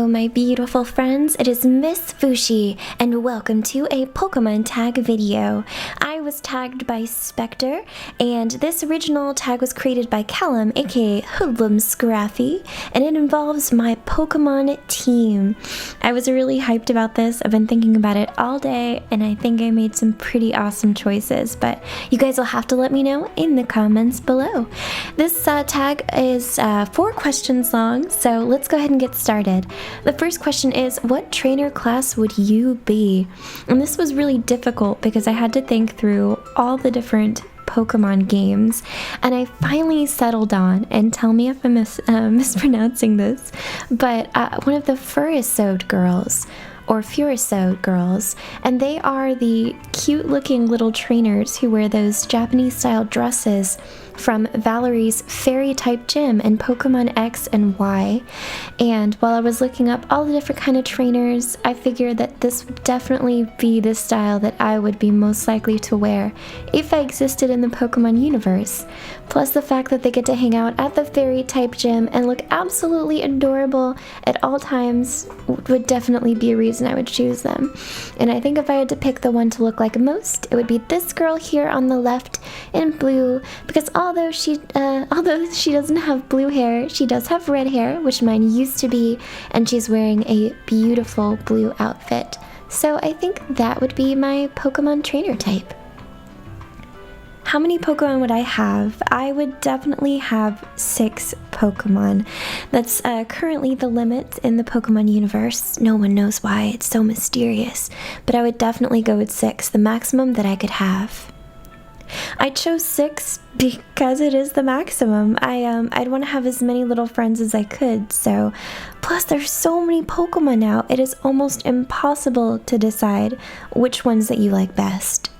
my beautiful friends, it is MissFushi, and welcome to a Pokemon tag video. I was tagged by Spectre, and this original tag was created by Callum, aka Hoodlum Scraffy, and it involves my Pokemon team. I was really hyped about this. I've been thinking about it all day, and I think I made some pretty awesome choices, but you guys will have to let me know in the comments below. This tag is 4 questions long, so let's go ahead and get started. The first question is, what trainer class would you be? And this was really difficult because I had to think through all the different Pokemon games, and I finally settled on, and tell me if I'm mispronouncing this, but one of the Furisode girls, or Furisode girls, and they are the cute looking little trainers who wear those Japanese style dresses from Valerie's fairy type gym in Pokemon X and Y. And while I was looking up all the different kind of trainers, I figured that this would definitely be the style that I would be most likely to wear if I existed in the Pokemon universe. Plus the fact that they get to hang out at the fairy type gym and look absolutely adorable at all times would definitely be a reason I would choose them. And I think if I had to pick the one to look like most, it would be this girl here on the left in blue, because although she doesn't have blue hair, she does have red hair, which mine used to be, and she's wearing a beautiful blue outfit. So I think that would be my Pokemon trainer type. How many Pokemon would I have? I would definitely have 6 Pokemon. That's currently the limit in the Pokemon universe. No one knows why, it's so mysterious. But I would definitely go with 6, the maximum that I could have. I chose 6 because it is the maximum. I'd want to have as many little friends as I could, so plus there's so many Pokemon now, it is almost impossible to decide which ones that you like best.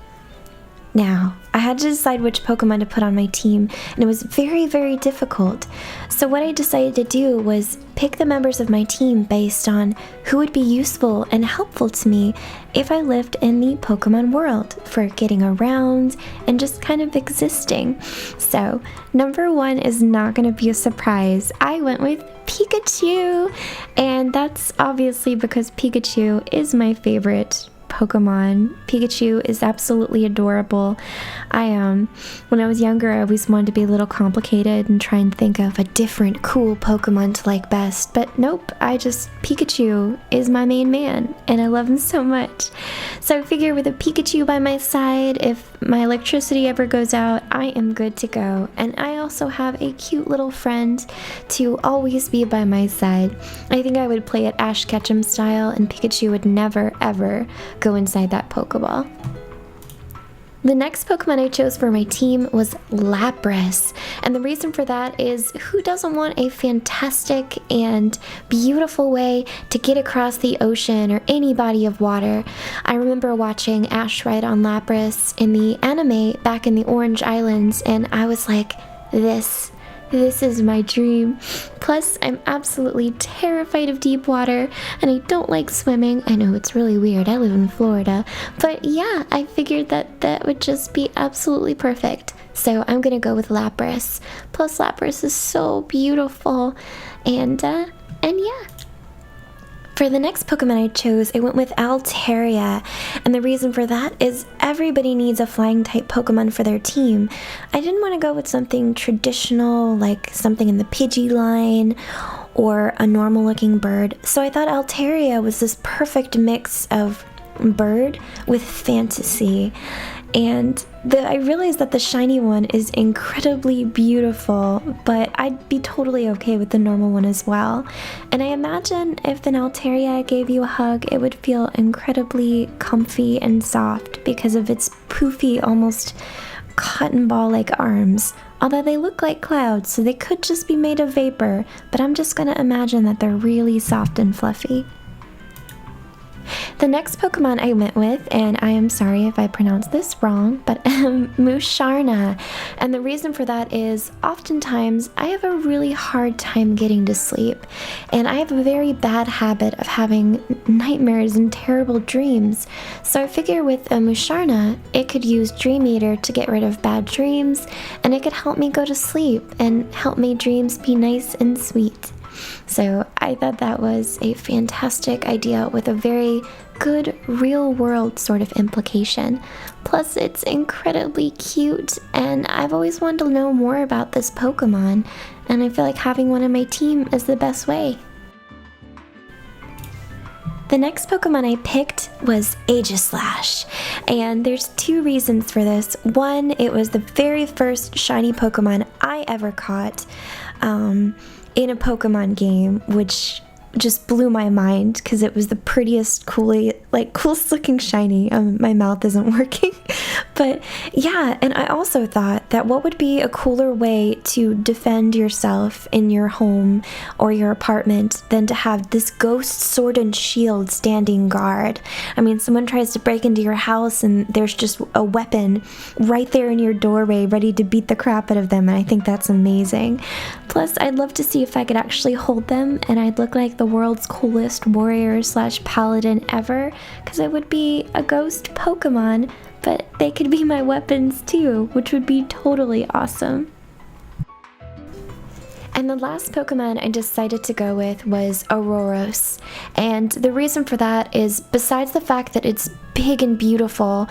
Now, I had to decide which Pokemon to put on my team, and it was very, very difficult. So what I decided to do was pick the members of my team based on who would be useful and helpful to me if I lived in the Pokemon world for getting around and just kind of existing. So, number 1 is not going to be a surprise. I went with Pikachu, and that's obviously because Pikachu is my favorite Pokemon. Pikachu is absolutely adorable. When I was younger, I always wanted to be a little complicated and try and think of a different cool Pokemon to like best, but nope, Pikachu is my main man, and I love him so much. So I figure with a Pikachu by my side, if my electricity ever goes out, I am good to go. And I also have a cute little friend to always be by my side. I think I would play it Ash Ketchum style, and Pikachu would never ever go inside that Pokeball. The next Pokemon I chose for my team was Lapras, and the reason for that is, who doesn't want a fantastic and beautiful way to get across the ocean or any body of water? I remember watching Ash ride on Lapras in the anime back in the Orange Islands, and I was like, this is my dream. Plus, I'm absolutely terrified of deep water, and I don't like swimming. I know it's really weird, I live in Florida, but yeah, I figured that would just be absolutely perfect. So I'm gonna go with Lapras. Plus, Lapras is so beautiful, and yeah. For the next Pokemon I chose, I went with Altaria, and the reason for that is everybody needs a flying type Pokemon for their team. I didn't want to go with something traditional, like something in the Pidgey line, or a normal looking bird, so I thought Altaria was this perfect mix of bird with fantasy. And I realized that the shiny one is incredibly beautiful, but I'd be totally okay with the normal one as well. And I imagine if an Altaria gave you a hug, it would feel incredibly comfy and soft because of its poofy, almost cotton ball-like arms. Although they look like clouds, so they could just be made of vapor, but I'm just gonna imagine that they're really soft and fluffy. The next Pokemon I went with, and I am sorry if I pronounced this wrong, but Musharna. And the reason for that is, oftentimes I have a really hard time getting to sleep, and I have a very bad habit of having nightmares and terrible dreams. So I figure with a Musharna, it could use Dream Eater to get rid of bad dreams, and it could help me go to sleep and help my dreams be nice and sweet. So I thought that was a fantastic idea with a very good real world sort of implication. Plus it's incredibly cute, and I've always wanted to know more about this Pokemon, and I feel like having one on my team is the best way. The next Pokemon I picked was Aegislash, and there's two reasons for this. One, it was the very first shiny Pokemon I ever caught in a Pokemon game, which just blew my mind because it was the prettiest, coolest looking shiny. My mouth isn't working. But yeah, and I also thought that what would be a cooler way to defend yourself in your home or your apartment than to have this ghost sword and shield standing guard. I mean, someone tries to break into your house and there's just a weapon right there in your doorway ready to beat the crap out of them, and I think that's amazing. Plus, I'd love to see if I could actually hold them and I'd look like the world's coolest warrior / paladin ever, because I would be a ghost Pokemon, but they could be my weapons too, which would be totally awesome. And the last Pokemon I decided to go with was Auroros, and the reason for that is, besides the fact that it's big and beautiful,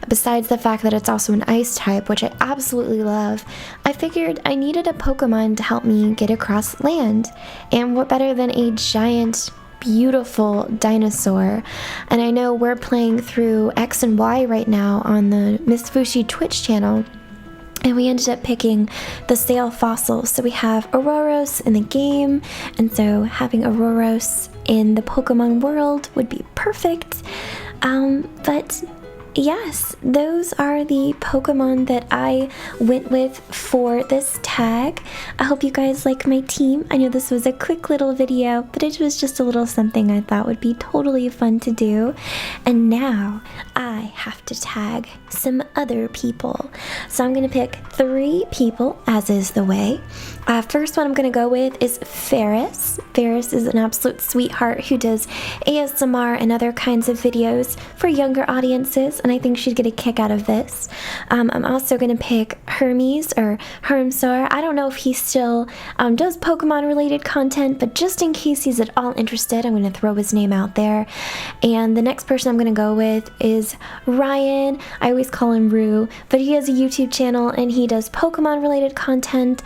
besides the fact that it's also an ice type, which I absolutely love, I figured I needed a Pokemon to help me get across land, and what better than a giant, beautiful dinosaur. And I know we're playing through X and Y right now on the MissFushi Twitch channel, and we ended up picking the Sail Fossil. So we have Auroros in the game, and so having Auroros in the Pokemon world would be perfect. But yes, those are the Pokemon that I went with for this tag. I hope you guys like my team. I know this was a quick little video, but it was just a little something I thought would be totally fun to do. And now I have to tag some other people. So I'm gonna pick 3 people, as is the way. First one I'm gonna go with is Ferris. Ferris is an absolute sweetheart who does ASMR and other kinds of videos for younger audiences, and I think she'd get a kick out of this. I'm also gonna pick Hermes, or Hermsar. I don't know if he still does Pokemon related content, but just in case he's at all interested, I'm gonna throw his name out there. And the next person I'm gonna go with is Ryan. I always call him Rue, but he has a YouTube channel and he does Pokemon related content,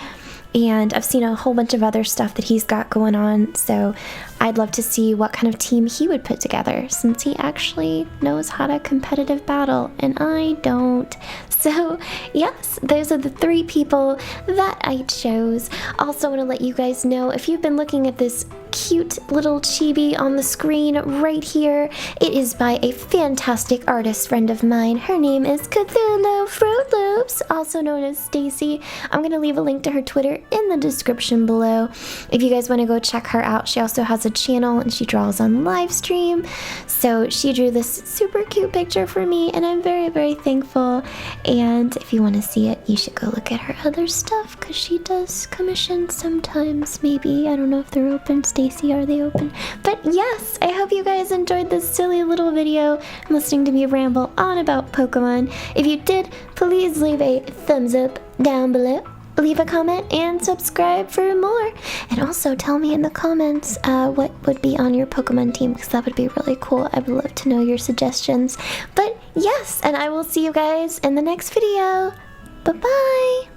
and I've seen a whole bunch of other stuff that he's got going on, so I'd love to see what kind of team he would put together, since he actually knows how to competitive battle and I don't. So yes, those are the 3 people that I chose. Also want to let you guys know, if you've been looking at this cute little chibi on the screen right here, it is by a fantastic artist friend of mine. Her name is Cthulhu Fruit Loops, also known as Stacy. I'm going to leave a link to her Twitter in the description below if you guys want to go check her out. She also has a channel and she draws on live stream, so she drew this super cute picture for me and I'm very, very thankful. And if you want to see it, you should go look at her other stuff, because she does commissions sometimes. Maybe, I don't know if they're open. Stacy, are they open? But yes, I hope you guys enjoyed this silly little video and listening to me ramble on about Pokemon. If you did, please leave a thumbs up down below, leave a comment, and subscribe for more. And also tell me in the comments what would be on your Pokemon team, because that would be really cool. I would love to know your suggestions. But yes, and I will see you guys in the next video. Bye-bye.